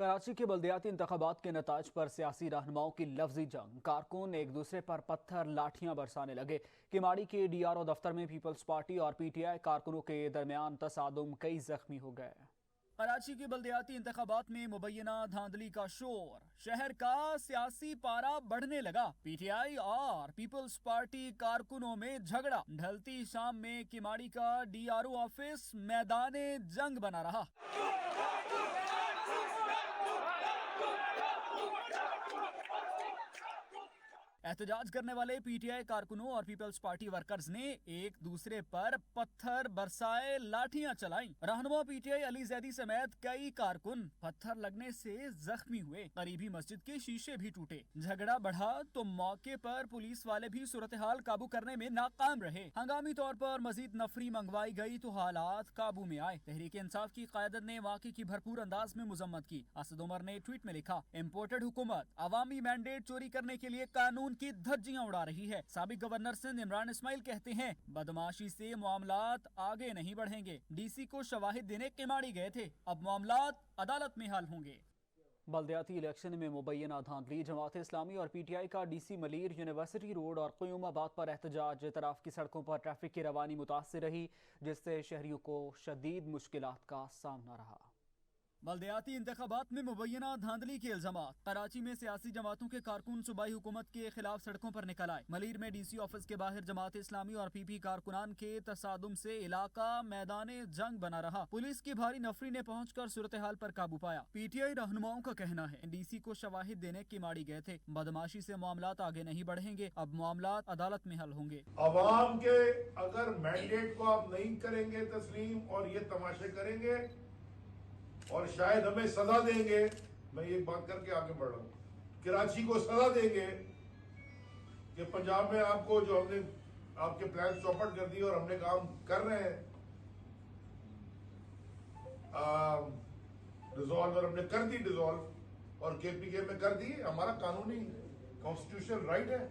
कराची के बल्दियाती इंतखाबात के नताज पर सियासी रहनुमाओं की लफ्जी जंग। कारकुन एक दूसरे पर पत्थर लाठियां बरसाने लगे। किमाड़ी के DRO दफ्तर में पीपल्स पार्टी और PTI कारकुनों के दरमियान तसादुम, कई जख्मी हो गए। कराची के बल्दियाती इंतखाबात में मुबैना धांधली का शोर, शहर का सियासी पारा बढ़ने लगा। PTI और पीपल्स पार्टी कारकुनों में झगड़ा। ढलती शाम में किमाड़ी का DRO ऑफिस मैदाने जंग बना रहा। एहतजाज करने वाले PTI कारकुनों और पीपल्स पार्टी वर्कर्स ने एक दूसरे पर पत्थर बरसाए, लाठियां चलाई। रहनुमा PTI अली जैदी समेत कई कारकुन पत्थर लगने से जख्मी हुए। करीबी मस्जिद के शीशे भी टूटे। झगड़ा बढ़ा तो मौके पर पुलिस वाले भी सूरत हाल काबू करने में नाकाम रहे। हंगामी तौर पर मजीद नफरी मंगवाई गई तो हालात काबू में आए। तहरीक इंसाफ की क़यादत ने वाक़े की भरपूर अंदाज में मजम्मत की। असद उमर ने ट्वीट में लिखा, इम्पोर्टेड हुकूमत अवामी मैंडेट चोरी करने के लिए कानून की धज्जियां उड़ा रही है। साबिक गवर्नर सिंध इमरान इस्माइल कहते हैं, बदमाशी से मामलात आगे नहीं बढ़ेंगे। DC को शवाहिद देने किमाड़ी गए थे, अब मामलात अदालत में हल होंगे। बल्दियाती इलेक्शन में मुबैना धांधली। जमात इस्लामी और PTI का DC मलीर, यूनिवर्सिटी रोड और क़यूमाबाद पर एहतजाज। तरफ की सड़कों पर ट्रैफिक की रवानी मुतासिर रही, जिससे शहरियों को शदीद मुश्किलात का सामना रहा। बल्दियाती इंतखाबात में मुबैना धांधली के इल्जामात। कराची में सियासी जमातों के कारकुन सूबाई हुकूमत के खिलाफ सड़कों पर निकल आए। मलीर में DC ऑफिस के बाहर जमात इस्लामी और PP कारकुनान के तसादुम से इलाका मैदाने जंग बना रहा। पुलिस की भारी नफरी ने पहुंचकर सूरत हाल पर काबू पाया। PTI रहनुमाओं का कहना है, DC को शवाहिद देने किमाड़ी गए थे, बदमाशी से मामलात आगे नहीं बढ़ेंगे, अब मामलात अदालत में हल होंगे। अवाम के अगर मैंडेट को आप नहीं करेंगे तस्लीम और ये तमाशे करेंगे और शायद हमें सजा देंगे, मैं ये बात करके आगे बढ़ रहा हूं, कराची को सजा देंगे कि पंजाब में आपको जो हमने आपके प्लान चौपट कर दिए और हमने काम कर रहे हैं, डिसॉल्व और हमने कर दी डिसॉल्व और KPK में कर दी, हमारा कानूनी कॉन्स्टिट्यूशनल राइट है।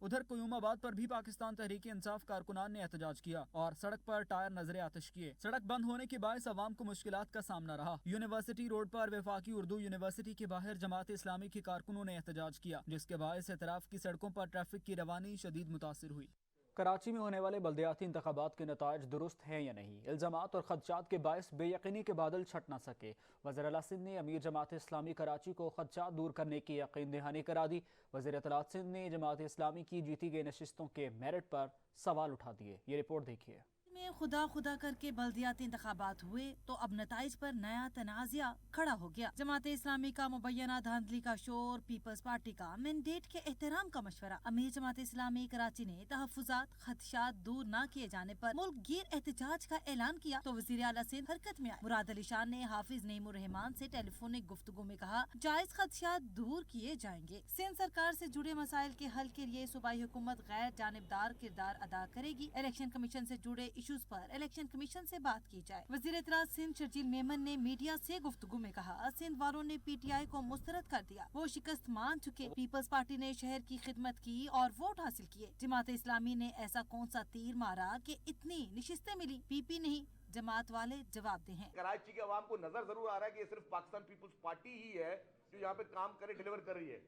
उधर क़यूमाबाद पर भी पाकिस्तान तहरीक इंसाफ कारकुनान ने एहतजाज किया और सड़क पर टायर नजरे आतिश किए। सड़क बंद होने के बायस अवाम को मुश्किलात का सामना रहा। यूनिवर्सिटी रोड पर वफाकी उर्दू यूनिवर्सिटी के बाहर जमात इस्लामी के कारकुनों ने एहतजाज किया, जिसके बायस एतराफ की सड़कों पर ट्रैफिक की रवानी शदीद मुतासिर हुई। कराची में होने वाले बल्दियाती इंतखाबात के नताज दुरुस्त हैं या नहीं, इल्जामात और खदशात के बायस बेयकीनी के बादल छट न सके। वज़ीर आला सिंध ने अमीर जमात इस्लामी कराची को खदशात दूर करने की यकीन दहानी करा दी। वज़ीर इत्तलात सिंध ने जमात इस्लामी की जीती गई नशिस्तों के मेरिट पर सवाल उठा दिए। ये रिपोर्ट देखिए। में खुदा खुदा करके बल्दियाती इंतखाबात हुए तो अब नताइज पर नया तनाज़ा खड़ा हो गया। जमात इस्लामी का मुबैना धांधली का शोर, पीपल्स पार्टी का मैंडेट के एहतराम का मशवरा। अमीर जमात इस्लामी कराची ने तहफ़्फ़ुज़ात खदशात दूर न किए जाने पर मुल्क गिर एहतजाज का ऐलान किया तो वज़ीर आला सिंध हरकत में आए। मुराद अली शाह ने हाफिज नईमुर रहमान से टेलीफोनिक गुफ्तगू में कहा, जायज खदशात दूर किए जाएंगे। सिंध सरकार से जुड़े मसाइल के हल के लिए सूबाई हुकूमत गैर जानिबदार किरदार अदा करेगी। इलेक्शन कमीशन से जुड़े इश्यूज पर इलेक्शन कमीशन से बात की जाए। वज़ीर इत्तलात सिंध शर्जील मेमन ने मीडिया से गुफ्तगू में कहा, सिंध वालों ने PTI को मुस्तरद कर दिया, वो शिकस्त मान चुके। पीपल्स पार्टी ने शहर की खिदमत की और वोट हासिल किए। जमात इस्लामी ने ऐसा कौन सा तीर मारा कि इतनी निशिस्तें मिली? PP नहीं, जमात वाले जवाब दे हैं। कराची के अवाम को नजर जरूर आ रहा है कि ये सिर्फ पाकिस्तान पीपल्स पार्टी ही है जो यहाँ पे काम करे, डिलीवर कर रही है।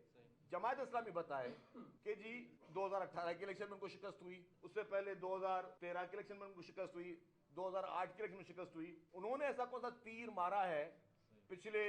जमात इस्लामी बताए कि जी 2018 के इलेक्शन में उनको शिकस्त हुई, उससे पहले 2013 के इलेक्शन में उनको शिकस्त हुई, 2008 के इलेक्शन में शिकस्त हुई। उन्होंने ऐसा कौन सा तीर मारा है पिछले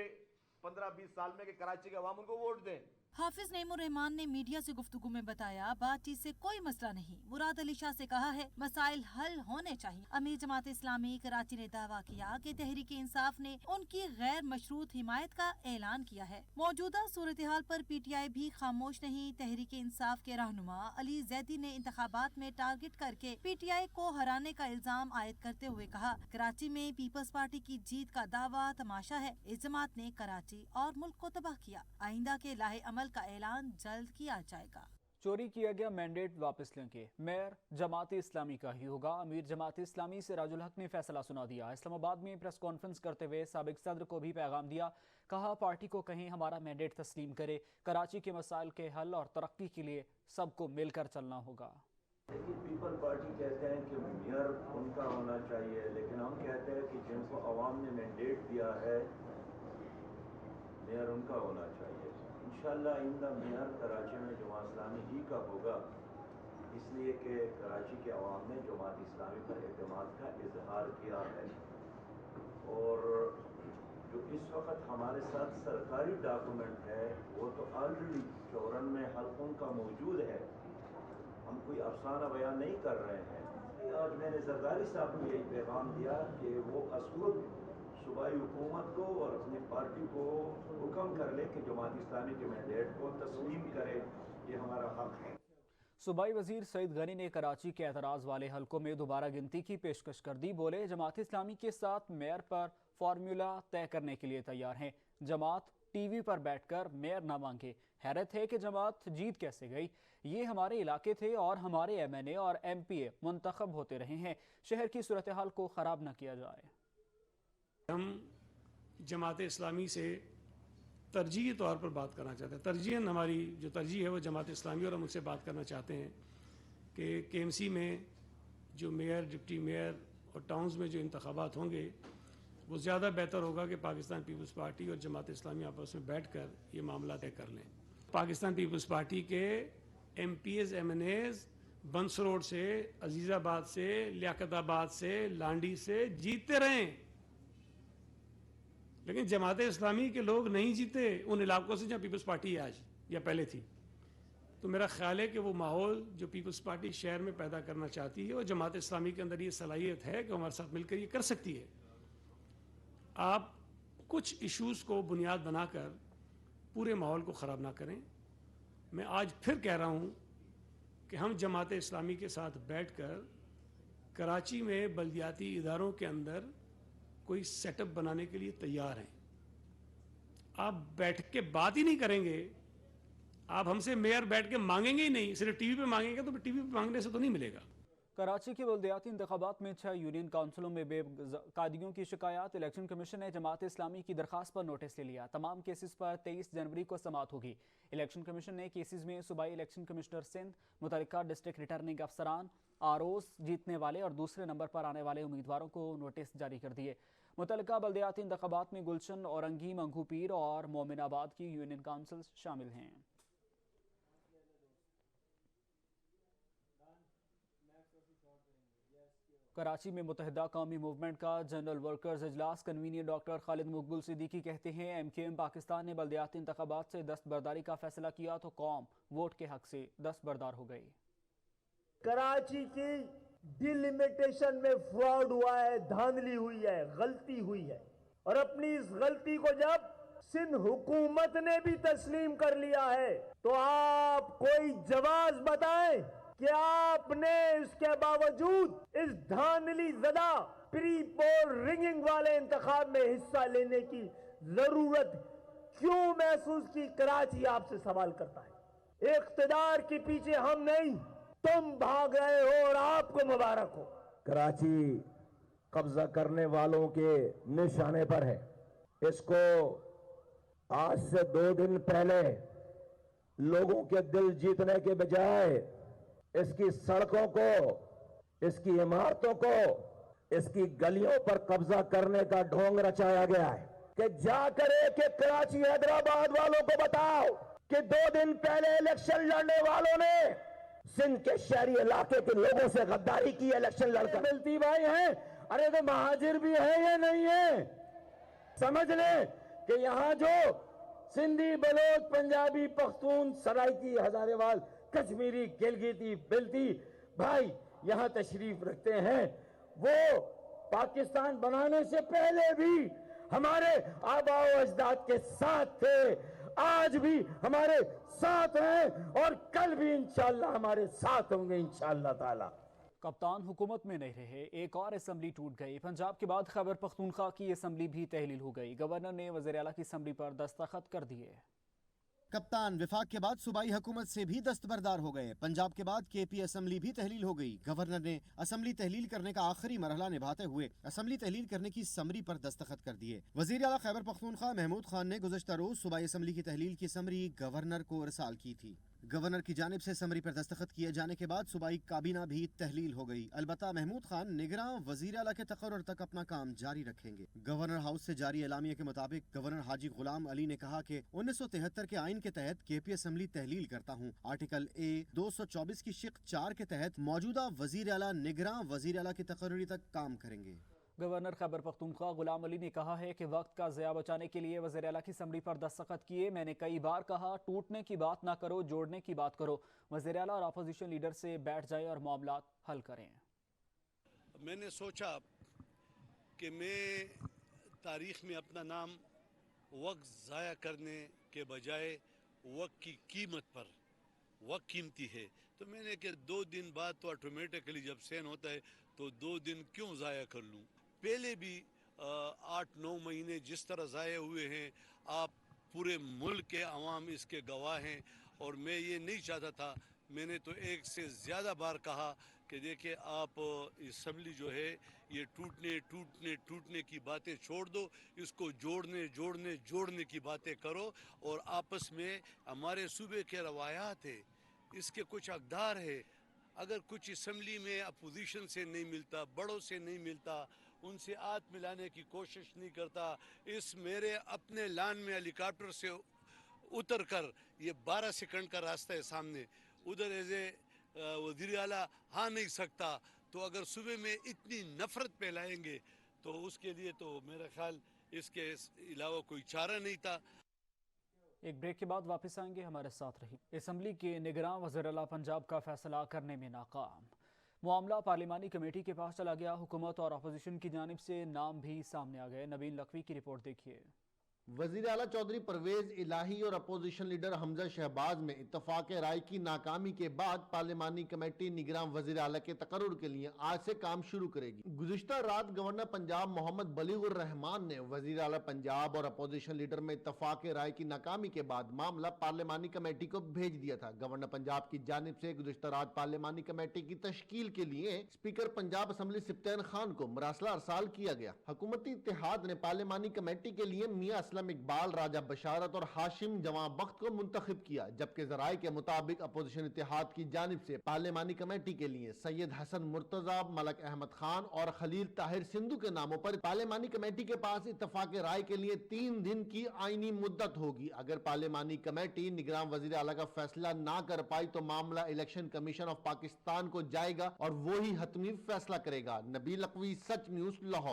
15-20 साल में कि कराची के अवाम उनको वोट दें? हाफिज नईमुर रहमान ने मीडिया से गुफ्तगू में बताया, बातचीत से कोई मसला नहीं। मुराद अली शाह से कहा है, मसाइल हल होने चाहिए। अमीर जमात इस्लामी कराची ने दावा किया कि तहरीक इंसाफ ने उनकी गैर मशरूत हिमायत का ऐलान किया है। मौजूदा सूरत हाल पर PTI भी खामोश नहीं। तहरीक इंसाफ के रहनुमा अली जैदी ने इंतखाबात में टारगेट करके PTI को हराने का इल्जाम आयद करते हुए कहा, कराची में पीपल्स पार्टी की जीत का दावा तमाशा है। इस जमात ने कराची और मुल्क को तबाह किया। आइंदा के लाहे अमल का ऐलान जल्द किया जाएगा। चोरी किया गया मैंडेट वापस लेंगे, मेयर जमात इस्लामी का ही होगा। अमीर जमात इस्लामी से राजुल हक ने फैसला सुना दिया। इस्लामाबाद में प्रेस कॉन्फ्रेंस करते हुए साबिक सदर को भी पैगाम दिया, कहा पार्टी को कहें हमारा मैंडेट तस्लीम करे, कराची के मसाइल के हल और तरक्की के लिए सबको मिलकर चलना होगा। पीपल पार्टी कहते हैं कि मेयर उनका होना चाहिए, लेकिन हम कहते हैं कि जिनको अवाम ने मैंडेट दिया है मेयर उनका होना चाहिए। इंशाल्लाह आइंदा मेयर कराची में जमात इस्लामी ही का होगा, इसलिए कि कराची के अवाम ने जमात इस्लामी पर एतमाद का इजहार किया है। और जो इस वक्त हमारे साथ सरकारी डॉक्यूमेंट है वो तो ऑलरेडी 94 हल्कों का मौजूद है, हम कोई अफसाना बयान नहीं कर रहे हैं। आज मैंने जरदारी साहब को यही पैगाम दिया कि वो असलुद सूबाई हुकूमत को और अपनी पार्टी को हुक्म कर ले कि जमात इस्लामी के मैंडेट को तस्लीम करे, ये हमारा हक है। सूबाई वजीर सईद गनी ने कराची के एतराज़ वाले हलकों में दोबारा गिनती की पेशकश कर दी। बोले, जमात इस्लामी के साथ मेयर पर फार्मूला तय करने के लिए तैयार हैं। जमात टीवी पर बैठकर मेयर ना मांगे। हैरत है कि जमात जीत कैसे गई। ये हमारे इलाके थे और हमारे MNA और MPA मुंतखब होते रहे हैं। शहर की सूरत हाल को ख़राब न किया जाए। हम जमात इस्लामी से तरजीही तौर पर बात करना चाहते हैं। तरजीहन हमारी जो तरजीह है वो जमात इस्लामी, और हम उनसे बात करना चाहते हैं कि KMC में जो मेयर, डिप्टी मेयर और टाउन्स में जो इंतखाबात होंगे वो ज़्यादा बेहतर होगा कि पाकिस्तान पीपल्स पार्टी और जमात इस्लामी आपस में बैठ कर ये मामला तय कर लें। पाकिस्तान पीपल्स पार्टी के MPs MNAs बंस रोड से, अजीज़ाबाद से, लियाकताबाद से, लांडी से जीतते रहें, लेकिन जमात इस्लामी के लोग नहीं जीते उन इलाकों से जहाँ पीपल्स पार्टी आज या पहले थी। तो मेरा ख्याल है कि वो माहौल जो पीपल्स पार्टी शहर में पैदा करना चाहती है और जमात इस्लामी के अंदर ये सलाहियत है कि हमारे साथ मिलकर ये कर सकती है। आप कुछ इश्यूज़ को बुनियाद बनाकर पूरे माहौल को ख़राब ना करें। मैं आज फिर कह रहा हूँ कि हम जमात इस्लामी के साथ बैठकर कराची में बल्दियाती इदारों के अंदर कोई सेटअप बनाने के लिए तैयार हैं। आप बैठ के बात ही नहीं करेंगे, आप हमसे मेयर बैठ के मांगेंगे ही नहीं, सिर्फ टीवी पे मांगेंगे, तो टीवी पे मांगने से तो नहीं मिलेगा। कराची के बल्दियाती इंतखाबात में 6 यूनियन काउंसिलों में बेकायदगियों की शिकायत। इलेक्शन कमीशन ने जमात इस्लामी की दरखास्त पर नोटिस ले लिया। तमाम केसेस पर 23 जनवरी को समाअत होगी। इलेक्शन कमीशन ने केसेस में सूबाई इलेक्शन कमिश्नर सिंध, मुतल्लिका डिस्ट्रिक्ट रिटर्निंग अफसरान, ROs, जीतने वाले और दूसरे नंबर पर आने वाले उम्मीदवारों को नोटिस जारी कर दिए। मुतल्लिका बल्दियाती इंतखाबात में गुलशन, औरंगी, मंगूपीर और मोमिनाबाद की यूनियन काउंसिल शामिल हैं। कराची में मुत्तहिदा कौमी मूवमेंट का जनरल वर्कर्स इजलास कन्वीनियर डॉक्टर खालिद मकबूल सिद्दीकी कहते हैं, MKM पाकिस्तान ने बल्दियाती इंतखाबात से दस्तबरदारी का फैसला किया तो कौम वोट के हक से दस्तबरदार हो गई। कराची की डिलिमिटेशन में फ्रॉड हुआ है, धांधली हुई है, गलती हुई है, और अपनी इस गलती को जब सिंध हुकूमत ने भी तस्लीम कर लिया है तो आप कोई जवाब बताएं कि आपने इसके बावजूद इस धांधली ज़दा प्री पोल रिंगिंग वाले इंतखाब में हिस्सा लेने की जरूरत क्यों महसूस की। कराची आपसे सवाल करता है। इख्तिदार के पीछे हम नहीं, तुम भाग रहे हो और आपको मुबारक हो। कराची कब्जा करने वालों के निशाने पर है। इसको आज से 2 दिन पहले लोगों के दिल जीतने के बजाय इसकी सड़कों को, इसकी इमारतों को, इसकी गलियों पर कब्जा करने का ढोंग रचाया गया है कि जाकर एक कराची हैदराबाद वालों को बताओ कि 2 दिन पहले इलेक्शन लड़ने वालों ने सिंध के शहरी इलाके के लोगों से गद्दारी की। इलेक्शन लड़कर मिलती भाई है, अरे तो महाजिर भी है या नहीं है। समझ लें कि यहाँ जो सिंधी, बलोच, पंजाबी, पख्तून, सराइकी, हजारेवाल, कश्मीरी, गिलगिती, बिल्ती भाई यहाँ तशरीफ रखते हैं, वो पाकिस्तान बनाने से पहले भी हमारे आबा व अजदाद के साथ थे, आज भी हमारे साथ हैं और कल भी इंशाअल्लाह हमारे साथ होंगे इंशाअल्लाह ताला। कप्तान हुकूमत में नहीं रहे, एक और असम्बली टूट गई। पंजाब के बाद खैबर पख्तूनख्वा की असम्बली भी तहलील हो गई। गवर्नर ने वज़ीर आला की असम्बली पर दस्तखत कर दिए। कप्तान विफाक के बाद सूबाई हुकूमत से भी दस्तबरदार हो गए। पंजाब के बाद KP असम्बली भी तहलील हो गई। गवर्नर ने असम्बली तहलील करने का आखिरी मरहला निभाते हुए असम्बली तहलील करने की समरी पर दस्तखत कर दिए। वज़ीर आला खैबर पख्तूनख्वा महमूद खान ने गुज़श्ता रोज सूबाई असम्बली की तहलील की समरी गवर्नर को इरसाल की थी। गवर्नर की जानिब से समरी पर दस्तखत किए जाने के बाद सूबाई काबीना भी तहलील हो गई। अलबत्ता महमूद खान निगरां वजीर आला के तकर्रुर तक अपना काम जारी रखेंगे। गवर्नर हाउस से जारी एलामिया के मुताबिक गवर्नर हाजी गुलाम अली ने कहा कि 1973 के आइन के तहत केपी असम्बली तहलील करता हूँ। आर्टिकल ए 224 की शिक 4 के तहत मौजूदा वजीर आला निगरां वजीर आला की तकर्रुरी तक काम करेंगे। गवर्नर खैबर पख्तूनख्वा गुलाम अली ने कहा है कि वक्त का ज़िया बचाने के लिए वज़ीर आला की समरी पर दस्तखत किए। मैंने कई बार कहा टूटने की बात ना करो, जोड़ने की बात करो। वज़ीर आला और अपोजिशन लीडर से बैठ जाएं और मामला हल करें। मैंने सोचा कि मैं तारीख़ में अपना नाम वक्त ज़ाया करने के बजाय वक्त की कीमत पर, वक्त कीमती है, तो मैंने कि 2 दिन बाद तो ऑटोमेटिकली जब सेन होता है तो 2 दिन क्यों ज़ाया कर लूँ। पहले भी 8-9 महीने जिस तरह ज़ाया हुए हैं, आप पूरे मुल्क के अवाम इसके गवाह हैं। और मैं ये नहीं चाहता था, मैंने तो एक से ज़्यादा बार कहा कि देखिए आप असम्बली जो है ये टूटने की बातें छोड़ दो, इसको जोड़ने की बातें करो। और आपस में हमारे सूबे के रवायात है, इसके कुछ अक़दार है। अगर कुछ असम्बली में अपोजिशन से नहीं मिलता, बड़ों से नहीं मिलता, उनसे हाथ मिलाने की कोशिश नहीं करता, इस मेरे अपने लान में हेलीकॉप्टर से उतर कर, ये 12 सेकंड का रास्ता है सामने, उधर एज़ वज़ीर आला आ नहीं सकता। तो अगर सूबे में इतनी नफरत फैलाएंगे तो उसके लिए तो मेरा ख्याल इसके अलावा कोई चारा नहीं था। एक ब्रेक के बाद वापस आएंगे, हमारे साथ रही। असम्बली के निगरां वज़ीर आला पंजाब का फैसला करने में नाकाम। मामला पार्लिमानी कमेटी के पास चला गया। हुकूमत और अपोजिशन की जानिब से नाम भी सामने आ गए। नवीन लखवी की रिपोर्ट देखिए। वजीर आला चौधरी परवेज इलाही और अपोजिशन लीडर हमजा शहबाज में इत्तफाक राय की नाकामी के बाद पार्लिमानी कमेटी निगरान वजीर आला के तकर्रुर के लिए आज से काम शुरू करेगी। गुज़िश्ता रात गवर्नर पंजाब मोहम्मद बलीगुर रहमान ने वजीर आला पंजाब और अपोजिशन लीडर में इत्तफाक राय की नाकामी के बाद मामला पार्लिमानी कमेटी को भेज दिया था। गवर्नर पंजाब की जानिब से गुज़िश्ता रात पार्लिमानी कमेटी की तश्कील के लिए स्पीकर पंजाब असम्बली सिप्तैन खान को मरासला अरसाल किया गया। हुकूमती इत्तेहाद ने पार्लिमानी कमेटी के लिए मियां इकबाल, राजा बशारत और हाशिम जवां बख्त को मुंतखब किया, जबकि ज़राए के मुताबिक अपोजिशन इत्तेहाद की जानिब से पार्लिमानी कमेटी के लिए सैयद हसन मुर्तजा, मलक अहमद खान और खलील ताहिर सिंधु के नामों पर पार्लिमानी कमेटी के पास इत्तफाक राय के लिए 3 दिन की आईनी मुद्दत होगी। अगर पार्लिमानी कमेटी निगरान वजीर आला का फैसला ना कर पाई तो मामला इलेक्शन कमीशन ऑफ पाकिस्तान को जाएगा और वो ही हतमी फैसला करेगा। नबील लखवी, सच न्यूज़, लाहौर।